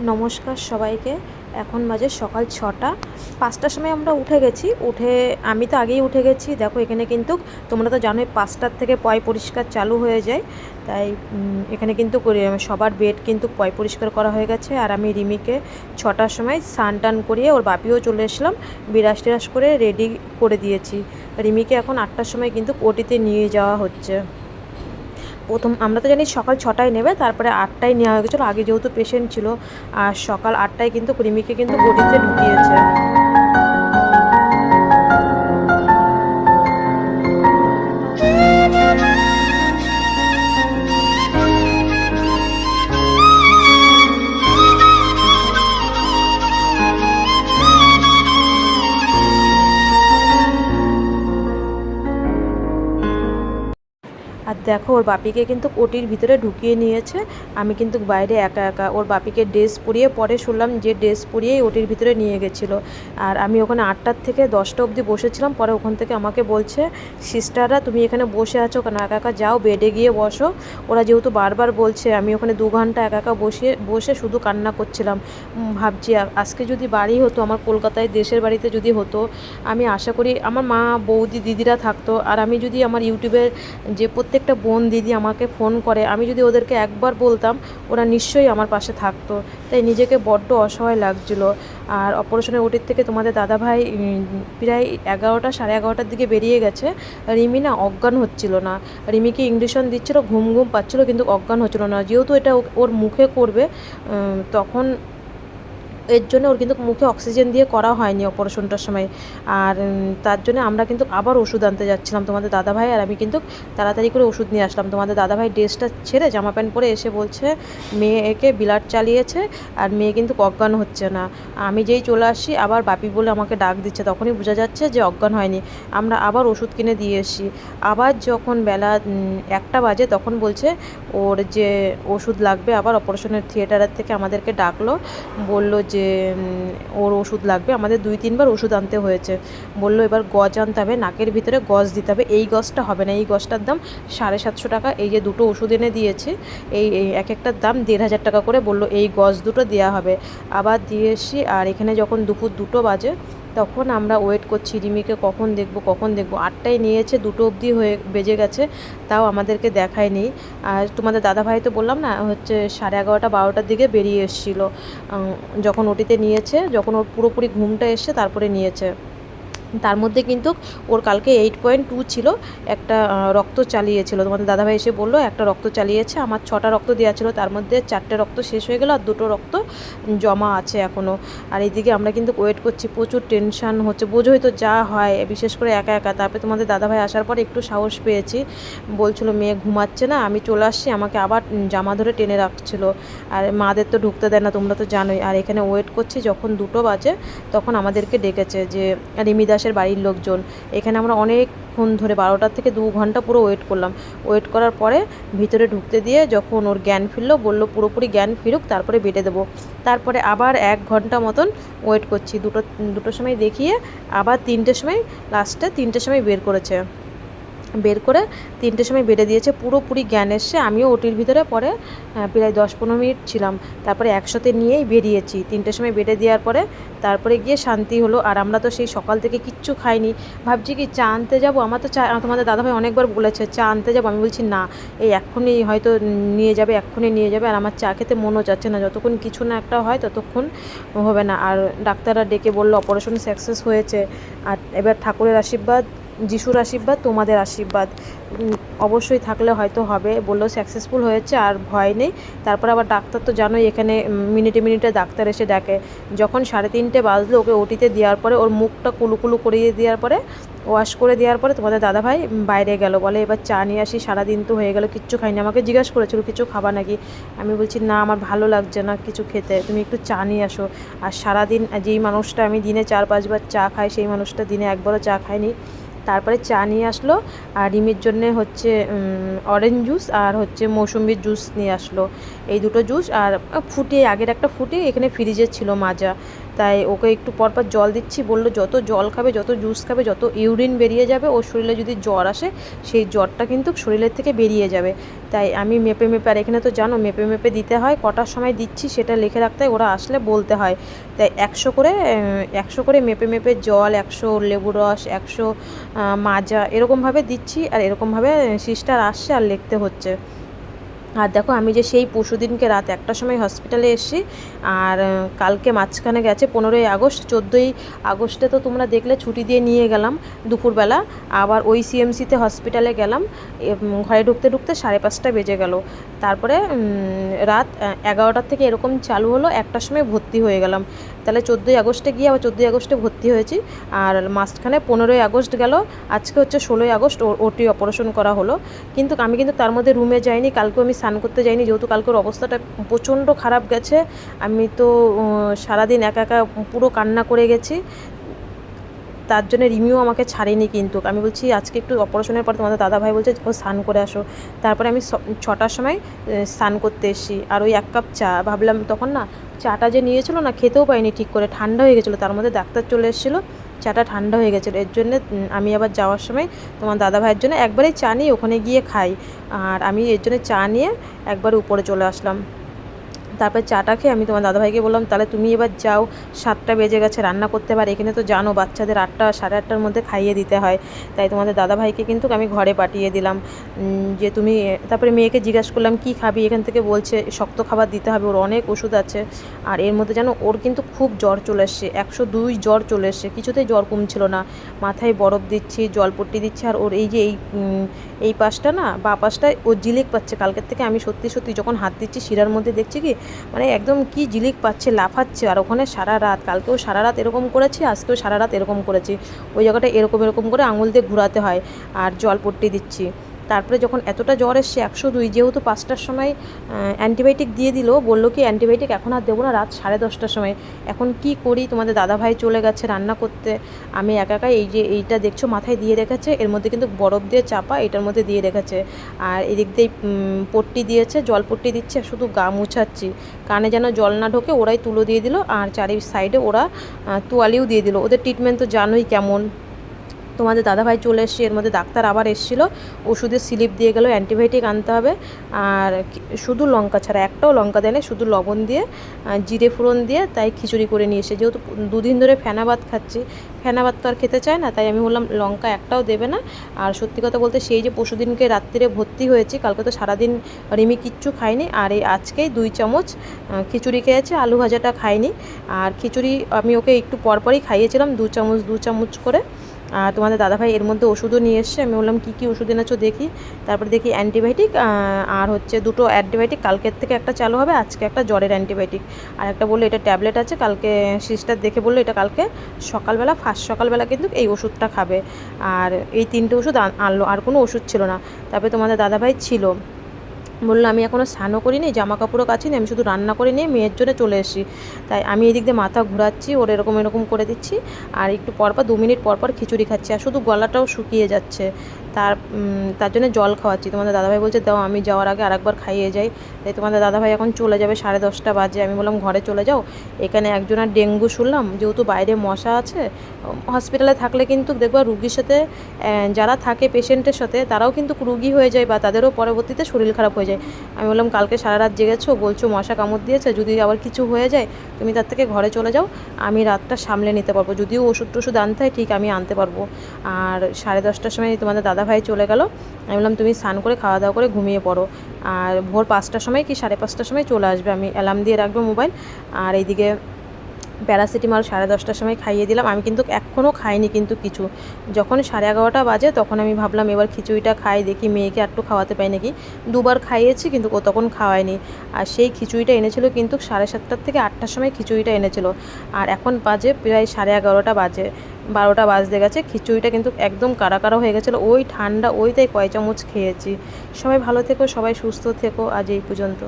নমস্কার সবাইকে। এখন বাজে সকাল ৬টা। ৫টার সময় আমরা উঠে গেছি। আমি তো আগেই উঠে গেছি। দেখো এখানে কিন্তু তোমরা তো জানোই ৫টার থেকে পয় পরিষ্কার চালু হয়ে যায়। তাই এখানে কিন্তু সবার বেড কিন্তু পয় পরিষ্কার করা হয়ে গেছে। আর আমি রিমিকে ৬টার সময় স্নান টান করিয়ে ওর বাপিও চলে এসলাম, বিরাস টিরাস করে রেডি করে দিয়েছি। রিমিকে এখন ৮টার সময় কিন্তু ওটিতে নিয়ে যাওয়া হচ্ছে। আমরা তো জানি সকাল ৬টায় নেবে, তারপরে ৮টায় নেওয়া হয়ে গেছিলো। আগে যেহেতু পেশেন্ট ছিল, আর সকাল ৮টায় কিন্তু রিমিকে কিন্তু ওটিতে ঢুকিয়েছে। আর দেখো ওর বাপিকে কিন্তু ওটির ভিতরে ঢুকিয়ে নিয়েছে। আমি কিন্তু বাইরে একা একা। ওর বাপিকে ড্রেস পরিয়ে, পরে শুনলাম যে ড্রেস পরিয়েই ওটির ভিতরে নিয়ে গেছিলো। আর আমি ওখানে ৮টার থেকে 10টা অবধি বসেছিলাম। পরে ওখান থেকে আমাকে বলছে, সিস্টাররা তুমি এখানে বসে আছো কেন, একা একা যাও বেডে গিয়ে বসো। ওরা যেহেতু বারবার বলছে, আমি ওখানে 2 ঘন্টা একা একা বসে শুধু কান্না করছিলাম। ভাবছি আজকে যদি বাড়ি হতো, আমার কলকাতায় দেশের বাড়িতে যদি হতো, আমি আশা করি আমার মা, বৌদি, দিদিরা থাকতো। আর আমি যদি আমার ইউটিউবের যে প্রত্যেকটা বোন দিদি আমাকে ফোন করে, আমি যদি ওদেরকে একবার বলতাম, ওরা নিশ্চয়ই আমার পাশে থাকতো। তাই নিজেকে বড্ড অসহায় লাগছিলো। আর অপারেশনের ওটির থেকে তোমাদের দাদাভাই প্রায় 11টা, সাড়ে 11টার দিকে বেরিয়ে গেছে। রিমি না অজ্ঞান হচ্ছিল না। রিমিকে ইঞ্জেকশন দিচ্ছিলো, ঘুম ঘুম পাচ্ছিলো, কিন্তু অজ্ঞান হচ্ছিলো না। যেহেতু এটা ওর মুখে করবে, তখন এর জন্য ওর কিন্তু মুখে অক্সিজেন দিয়ে করা হয়নি অপারেশনটার সময়। আর তার জন্য আমরা কিন্তু আবার ওষুধ আনতে যাচ্ছিলাম, তোমাদের দাদাভাই আর আমি কিন্তু তাড়াতাড়ি করে ওষুধ নিয়ে আসলাম। তোমাদের দাদাভাই ড্রেসটা ছেড়ে জামা প্যান্ট পরে এসে বলছে মেয়েকে ব্লাড চালিয়েছে আর মেয়ে কিন্তু অজ্ঞান হচ্ছে না। আমি যেই চলে আসছি, আবার বাপি বলে আমাকে ডাক দিচ্ছে, তখনই বোঝা যাচ্ছে যে অজ্ঞান হয়নি। আমরা আবার ওষুধ কিনে দিয়ে এসেছি। আবার যখন বেলা 1টা বাজে, তখন বলছে ওর যে ওষুধ লাগবে, আবার অপারেশনের থিয়েটারের থেকে আমাদেরকে ডাকলো, বলল যে ওর ওষুধ লাগবে। আমাদের 2-3বার ওষুধ আনতে হয়েছে। বললো এবার গজ আনতে হবে, নাকের ভিতরে গজ দিতে হবে। এই গজটা হবে না, এই গজটার দাম 750 টাকা। এই যে দুটো ওষুধ এনে দিয়েছে, এই এক একটার দাম 1500 টাকা করে। বললো এই গজ দুটো দেওয়া হবে। আবার দিয়ে এসছি। আর এখানে যখন দুপুর 2টো বাজে, তখন আমরা ওয়েট করছি রিমিকে কখন দেখবো। 8টায় নিয়েছে, 2টো অবধি বেজে গেছে, তাও আমাদেরকে দেখায়নি। আর তোমাদের দাদাভাই তো বললাম না, হচ্ছে 11:30 12টার দিকে বেরিয়ে এসেছিলো। যখন ওটিতে নিয়েছে, যখন ওর পুরোপুরি ঘুমটা এসছে, তারপরে নিয়েছে। তার মধ্যে কিন্তু ওর কালকে 8.2 ছিল, একটা রক্ত চালিয়েছিল। তোমাদের দাদাভাই এসে বললো একটা রক্ত চালিয়েছে। আমার 6টা রক্ত দেওয়া ছিল, তার মধ্যে 4টে রক্ত শেষ হয়ে গেল, আর 2টো রক্ত জমা আছে এখনও। আর এইদিকে আমরা কিন্তু ওয়েট করছি, প্রচুর টেনশান হচ্ছে, বোঝোই তো যা হয়, বিশেষ করে একা একা। তারপরে তোমাদের দাদাভাই আসার পর একটু সাহস পেয়েছি। বলছিলো মেয়ে ঘুমাচ্ছে না, আমি চলে আসছি, আমাকে আবার জামা ধরে টেনে রাখছিল। আর মাদের তো ঢুকতে দেয় না, তোমরা তো জানোই। আর এখানে ওয়েট করছি, যখন 2টো বাজে, তখন আমাদেরকে ডেকেছে যে রিমি দাসের বাড়ির লোকজন। এখানে আমরা অনেকক্ষণ ধরে 12টার থেকে 2 ঘন্টা পুরো ওয়েট করলাম। ওয়েট করার পরে ভিতরে ঢুকতে দিয়ে যখন ওর জ্ঞান ফিরলো, বললো পুরোপুরি জ্ঞান ফিরুক, তারপরে বেটে দেবো। তারপরে আবার 1 ঘন্টা মতন ওয়েট করছি। দুটোর সময় দেখিয়ে আবার 3টের সময়, লাস্টে 3টের সময় বের করেছে। বের করে 3টের সময় বেডে দিয়েছে, পুরোপুরি জ্ঞান এসছে। আমিও ওটির ভিতরে পরে প্রায় 10-15 মিনিট ছিলাম। তারপরে একসাথে নিয়েই বেরিয়েছি। 3টের সময় বেডে দেওয়ার পরে তারপরে গিয়ে শান্তি হলো। আর আমরা তো সেই সকাল থেকে কিচ্ছু খাইনি। ভাবছি কি চা আনতে যাবো, আমার তো চা, তোমাদের দাদাভাই অনেকবার বলেছে চা আনতে যাবো। আমি বলছি না, এই এক্ষুনি হয়তো নিয়ে যাবে, এক্ষুনি নিয়ে যাবে। আর আমার চা খেতে মনও চাচ্ছে না, যতক্ষণ কিছু না একটা হয় ততক্ষণ হবে না। আর ডাক্তাররা ডেকে বললো অপারেশন সাকসেস হয়েছে। আর এবার ঠাকুরের আশীর্বাদ, যিশুর আশীর্বাদ, তোমাদের আশীর্বাদ অবশ্যই থাকলে হয়তো হবে। বললো সাকসেসফুল হয়েছে, আর ভয় নেই। তারপর আবার ডাক্তার তো জানোই, এখানে মিনিটে মিনিটে ডাক্তার এসে ডাকে। যখন 3:30 বাজলো, ওকে ওটিতে দেওয়ার পরে ওর মুখটা কুলুকুলু করিয়ে দেওয়ার পরে, ওয়াশ করে দেওয়ার পরে, তোমাদের দাদাভাই বাইরে গেল, বলে এবার চা নিয়ে আসি, সারাদিন তো হয়ে গেল কিচ্ছু খাইনি। আমাকে জিজ্ঞাসা করেছিল কিছু খাবা নাকি। আমি বলছি না, আমার ভালো লাগছে না কিছু খেতে, তুমি একটু চা নিয়ে আসো। আর সারাদিন যেই মানুষটা আমি দিনে 4-5 বার চা খাই, সেই মানুষটা দিনে একবারও চা খায়নি। তারপরে চা নিয়ে আসলো। আর রিমির জন্যে হচ্ছে অরেঞ্জ জুস আর হচ্ছে মৌসুম্বির জুস নিয়ে আসলো। এই দুটো জুস, আর ফুটিয়ে, আগের একটা ফুটিয়ে এখানে ফ্রিজে ছিল মাজা। তাই ওকে একটু পরপর জল দিচ্ছি। বললো যত জল খাবে, যত জুস খাবে, যত ইউরিন বেরিয়ে যাবে, ওর শরীরে যদি জ্বর আসে সেই জ্বরটা কিন্তু শরীরের থেকে বেরিয়ে যাবে। তাই আমি মেপে মেপে, আর এখানে তো জানো মেপে মেপে দিতে হয়, কটার সময় দিচ্ছি সেটা লিখে রাখতে হয়, ওরা আসলে বলতে হয়। তাই 100 করে মেপে মেপে জল, 100 লেবু রস, 100 মাজা এরকমভাবে দিচ্ছি। আর এরকমভাবে সিস্টার আসছে আর লিখতে হচ্ছে। আর দেখো আমি যে সেই পরশুদিনকে রাত 1টার সময় হসপিটালে এসেছি, আর কালকে মাঝখানে গেছে 15ই আগস্ট। 14ই আগস্টে তো তোমরা দেখলে ছুটি দিয়ে নিয়ে গেলাম দুপুরবেলা, আবার ওই সিএমসিতে হসপিটালে গেলাম। ঘরে ঢুকতে ঢুকতে 5:30 বেজে গেল। তারপরে রাত 11টার থেকে এরকম চালু হলো, 1টার সময় ভর্তি হয়ে গেলাম। তাহলে 14ই আগস্টে গিয়ে আবার 14ই আগস্টে ভর্তি হয়েছি। আর মাঝখানে 15ই আগস্ট গেল, আজকে হচ্ছে 16ই আগস্ট ওটি অপারেশন করা হলো। কিন্তু আমি কিন্তু তার মধ্যে রুমে যাইনি, কালকেও আমি স্নান করতে যাইনি, যেহেতু কালকের অবস্থাটা প্রচণ্ড খারাপ গেছে। আমি তো সারাদিন একা একা পুরো কান্না করে গেছি। তার জন্য রিমিও আমাকে ছাড়েনি। কিন্তু আমি বলছি আজকে একটু অপারেশনের পর তোমাদের দাদাভাই বলছে ও স্নান করে আসো। তারপরে আমি 6টার সময় স্নান করতে এসেছি। আর ওই 1 কাপ চা, ভাবলাম তখন না চাটা যে নিয়েছিল না, খেতেও পাইনি ঠিক করে, ঠান্ডা হয়ে গেছিলো। তার মধ্যে ডাক্তার চলে এসেছিলো, চাটা ঠান্ডা হয়ে গেছিলো। এর জন্যে আমি আবার যাওয়ার সময় তোমার দাদাভাইয়ের জন্য একবারেই চা নিয়ে ওখানে গিয়ে খাই। আর আমি এর জন্য চা নিয়ে একবারে উপরে চলে আসলাম। তারপরে চাটা খেয়ে আমি তোমার দাদাভাইকে বললাম তাহলে তুমি এবার যাও, 7টা বেজে গেছে, রান্না করতে পারে। এখানে তো জানো বাচ্চাদের 8টা সাড়ে 8টার মধ্যে খাইয়ে দিতে হয়। তাই তোমাদের দাদাভাইকে কিন্তু আমি ঘরে পাঠিয়ে দিলাম যে তুমি। তারপরে মেয়েকে জিজ্ঞাসা করলাম কি খাবি, এখান থেকে বলছে শক্ত খাবার দিতে হবে, ওর অনেক ওষুধ আছে। আর এর মধ্যে জানো ওর কিন্তু খুব জ্বর চলে এসছে, 102 জ্বর চলে এসছে, কিছুতেই জ্বর কমছিল না। মাথায় বরফ দিচ্ছি, জলপট্টি দিচ্ছি। আর ওর এই যে এই পাশটা না, বা পাশটায় ও জিলিক পাচ্ছে কালকের থেকে। আমি সত্যি সত্যি যখন হাত দিচ্ছি শিরার মধ্যে দেখছি কি মানে একদম কি জিলিক পাচ্ছে, লাফাচ্ছে। আর ওখানে সারা রাত, কালকেও সারা রাত এরকম করেছি, আজকেও সারা রাত এরকম করেছি। ওই জায়গাটা এরকম এরকম করে আঙুল দিয়ে ঘোরাতে হয়, আর জলপট্টি দিচ্ছি। তারপরে যখন এতটা জ্বর এসছে 102, যেহেতু 5টার সময় অ্যান্টিবায়োটিক দিয়ে দিল, বললো কি অ্যান্টিবায়োটিক এখন আর দেবো না, রাত 10:30টার সময়। এখন কি করি, তোমাদের দাদাভাই চলে গেছে রান্না করতে, আমি একা একা এই যে এইটা দেখছো মাথায় দিয়ে রেখেছে, এর মধ্যে কিন্তু বরফ দিয়ে চাপা, এটার মধ্যে দিয়ে রেখেছে। আর এদিক দিয়ে পট্টি দিয়েছে, জল পট্টি দিচ্ছে, শুধু গা মুছাচ্ছি, কানে যেন জল না ঢোকে ওরাই তুলো দিয়ে দিল। আর চারি সাইডে ওরা তোয়ালিও দিয়ে দিল। ওদের ট্রিটমেন্ট তো জানোই কেমন। তোমাদের দাদাভাই চলে এসছে, এর মধ্যে ডাক্তার আবার এসেছিলো, ওষুধের স্লিপ দিয়ে গেলো, অ্যান্টিবায়োটিক আনতে হবে। আর শুধু লঙ্কা ছাড়া, একটাও লঙ্কা দেয় না, শুধু লবণ দিয়ে জিরে ফোড়ন দিয়ে তাই খিচুড়ি করে নিয়ে এসে। যেহেতু 2 দিন ধরে ফেনা ভাত খাচ্ছি, ফেনা ভাত তো আর খেতে চায় না, তাই আমি বললাম লঙ্কা একটাও দেবে না। আর সত্যি কথা বলতে সেই যে পরশুদিনকে রাত্রিরে ভর্তি হয়েছি, কালকে তো সারাদিন রিমি কিচ্ছু খায়নি। আর এই আজকেই 2 চামচ খিচুড়ি খেয়েছে, আলু ভাজাটা খায়নি। আর খিচুড়ি আমি ওকে একটু পরপরই খাইয়েছিলাম, 2 চামচ করে। আর তোমাদের দাদাভাই এর মধ্যে ওষুধও নিয়ে এসছে। আমি বললাম কী কী ওষুধ এনেছো দেখি। তারপরে দেখি অ্যান্টিবায়োটিক, আর হচ্ছে 2টো অ্যান্টিবায়োটিক, কালকের থেকে একটা চালু হবে, আজকে একটা জ্বরের অ্যান্টিবায়োটিক। আর একটা বললো এটা ট্যাবলেট আছে, কালকে সিস্টার দেখে বললো এটা কালকে সকালবেলা, ফার্স্ট সকালবেলা কিন্তু এই ওষুধটা খাবে। আর এই 3টে ওষুধ আনলো, আর কোনো ওষুধ ছিল না। তারপরে তোমাদের দাদাভাই ছিল, বললো আমি এখনও স্নানও করিনি, জামা কাপড়ও কাচিনি, আমি শুধু রান্না করে নিয়ে মেয়ের জন্য চলে এসেছি। তাই আমি এদিক দিয়ে মাথা ঘোরাচ্ছি, ওর এরকম এরকম করে দিচ্ছি, আর একটু পরপর 2 মিনিট পরপর খিচুড়ি খাচ্ছি। আর শুধু গলাটাও শুকিয়ে যাচ্ছে, তার জন্য জল খাওয়াচ্ছি। তোমাদের দাদাভাই বলছে দাও আমি যাওয়ার আগে আরেকবার খাইয়ে যাই। তাই তোমাদের দাদাভাই এখন চলে যাবে, 10:30 বাজে। আমি বললাম ঘরে চলে যাও, এখানে একজনের ডেঙ্গু শুনলাম, যেহেতু বাইরে মশা আছে। হসপিটালে থাকলে কিন্তু দেখবা রুগীর সাথে যারা থাকে পেশেন্টের সাথে তারাও কিন্তু রুগী হয়ে যায়, বা তাদেরও পরবর্তীতে শরীর খারাপ হয়ে যায়। আমি বললাম কালকে সারা রাত জেগেছো, বলছো মশা কামড় দিয়েছে, যদি আবার কিছু হয়ে যায় তুমি তার থেকে ঘরে চলে যাও, আমি রাতটা সামলে নিতে পারবো, যদিও ওষুধ টষুধ আনতে হয় ঠিক আমি আনতে পারবো। আর 10:30টার সময় তোমাদের দাদাভাই চলে গেল। আমি বললাম তুমি স্নান করে খাওয়া দাওয়া করে ঘুমিয়ে পড়ো, আর ভোর 5টার সময় কি 5:30টার সময় চলে আসবে, আমি অ্যালার্ম দিয়ে রাখবো মোবাইল। আর এইদিকে প্যারাসিটামল 10:30টার সময় খাইয়ে দিলাম। আমি কিন্তু এখনও খাইনি কিন্তু কিছু, যখন 11:30 বাজে তখন আমি ভাবলাম এবার খিচুড়িটা খাই, দেখি মেয়েকে একটু খাওয়াতে পাই নাকি। 2বার খাইয়েছি কিন্তু ও তখন খাওয়ায়নি। আর সেই খিচুড়িটা এনেছিল কিন্তু 7:30 থেকে 8টার সময় খিচুড়িটা এনেছিল। আর এখন বাজে প্রায় 11:30 বাজে, 12টা বাজতে গেছে। খিচুড়িটা কিন্তু একদম কারা কারা হয়ে গেছিলো, ওই ঠান্ডা, ওই তাই কয় চামচ খেয়েছি। সবাই ভালো থেকো, সবাই সুস্থ থেকো, আজ এই পর্যন্ত।